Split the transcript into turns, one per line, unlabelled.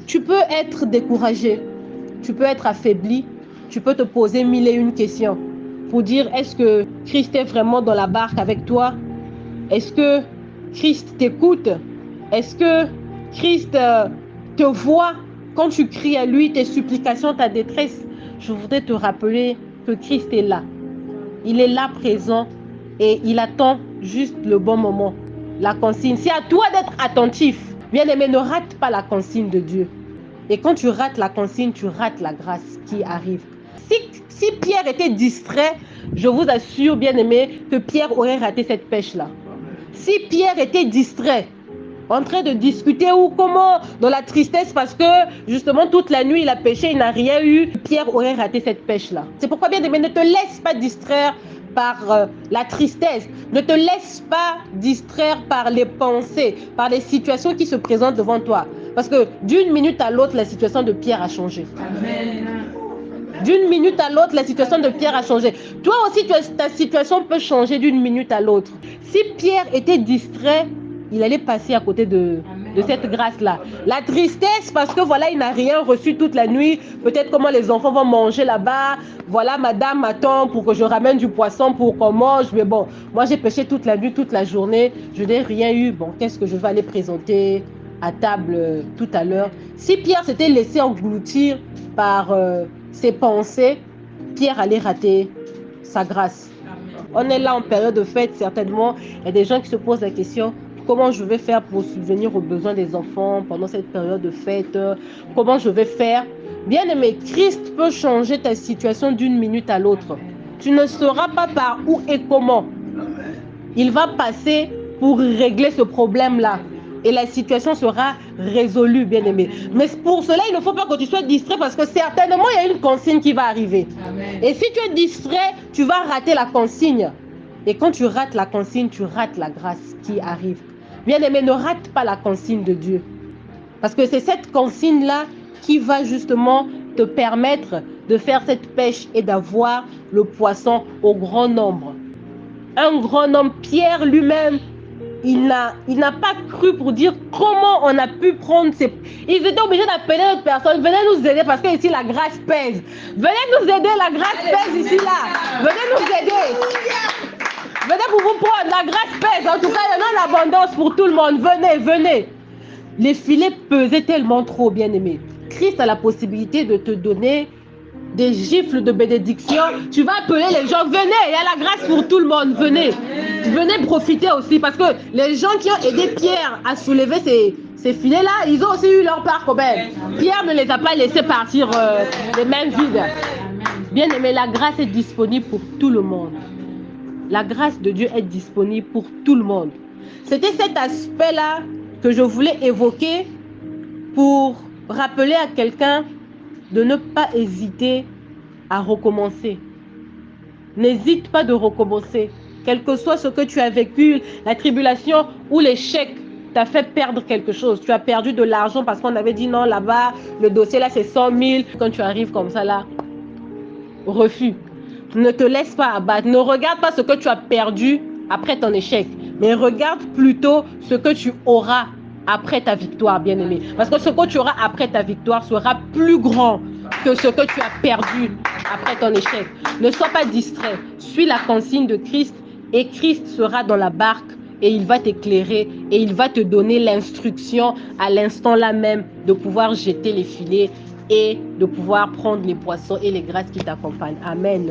Tu peux être découragé, tu peux être affaibli, tu peux te poser mille et une questions pour dire est-ce que Christ est vraiment dans la barque avec toi? Est-ce que Christ t'écoute? Est-ce que Christ te voit quand tu cries à lui, tes supplications, ta détresse? Je voudrais te rappeler que Christ est là. Il est là présent et il attend juste le bon moment. La consigne, c'est à toi d'être attentif. Bien-aimé, ne rate pas la consigne de Dieu. Et quand tu rates la consigne, tu rates la grâce qui arrive. Si Pierre était distrait, je vous assure, bien-aimé, que Pierre aurait raté cette pêche-là. Si Pierre était distrait, en train de discuter ou comment, dans la tristesse, parce que justement toute la nuit il a pêché, il n'a rien eu, Pierre aurait raté cette pêche-là. C'est pourquoi, bien-aimé, ne te laisse pas distraire par la tristesse. Ne te laisse pas distraire par les pensées, par les situations qui se présentent devant toi. Parce que d'une minute à l'autre, la situation de Pierre a changé. Amen. D'une minute à l'autre, la situation de Pierre a changé. Toi aussi, ta situation peut changer d'une minute à l'autre. Si Pierre était distrait, il allait passer à côté de cette grâce-là. La tristesse, parce que voilà, il n'a rien reçu toute la nuit. Peut-être comment les enfants vont manger là-bas. Voilà, madame m'attend pour que je ramène du poisson pour qu'on mange. Mais bon, moi j'ai pêché toute la nuit, toute la journée. Je n'ai rien eu. Bon, qu'est-ce que je vais aller présenter à table tout à l'heure? Si Pierre s'était laissé engloutir par ses pensées, Pierre allait rater sa grâce. On est là en période de fête, certainement. Il y a des gens qui se posent la question: comment je vais faire pour subvenir aux besoins des enfants pendant cette période de fête? Comment je vais faire? Bien-aimé, Christ peut changer ta situation d'une minute à l'autre. Tu ne sauras pas par où et comment. Il va passer pour régler ce problème-là. Et la situation sera résolue, bien-aimé. Mais pour cela, il ne faut pas que tu sois distrait parce que certainement, il y a une consigne qui va arriver. Amen. Et si tu es distrait, tu vas rater la consigne. Et quand tu rates la consigne, tu rates la grâce qui arrive. Bien-aimé, ne rate pas la consigne de Dieu. Parce que c'est cette consigne-là qui va justement te permettre de faire cette pêche et d'avoir le poisson au grand nombre. Un grand nombre, Pierre lui-même, il n'a pas cru pour dire comment on a pu prendre ces... Ils étaient obligés d'appeler d'autres personnes. Venez nous aider parce que ici la grâce pèse. Venez nous aider, la grâce pèse ici là. Venez nous aider. Venez pour vous prendre, la grâce pèse. En tout cas, il y en a en abondance pour tout le monde. Venez, venez. Les filets pesaient tellement trop, bien-aimés. Christ a la possibilité de te donner des gifles de bénédiction. Tu vas appeler les gens, venez, il y a la grâce pour tout le monde, venez. Venez profiter aussi, parce que les gens qui ont aidé Pierre à soulever ces filets-là, ils ont aussi eu leur part quand même. Pierre ne les a pas laissés partir les mains vides. Bien aimé, la grâce est disponible pour tout le monde. La grâce de Dieu est disponible pour tout le monde. C'était cet aspect-là que je voulais évoquer pour rappeler à quelqu'un de ne pas hésiter à recommencer. N'hésite pas de recommencer. Quel que soit ce que tu as vécu, la tribulation ou l'échec t'a fait perdre quelque chose. Tu as perdu de l'argent parce qu'on avait dit non, là-bas, le dossier là c'est 100 000. Quand tu arrives comme ça là, refus. Ne te laisse pas abattre. Ne regarde pas ce que tu as perdu après ton échec. Mais regarde plutôt ce que tu auras après ta victoire, bien-aimé. Parce que ce que tu auras après ta victoire sera plus grand que ce que tu as perdu après ton échec. Ne sois pas distrait. Suis la consigne de Christ et Christ sera dans la barque et il va t'éclairer et il va te donner l'instruction à l'instant là même de pouvoir jeter les filets et de pouvoir prendre les poissons et les grâces qui t'accompagnent. Amen.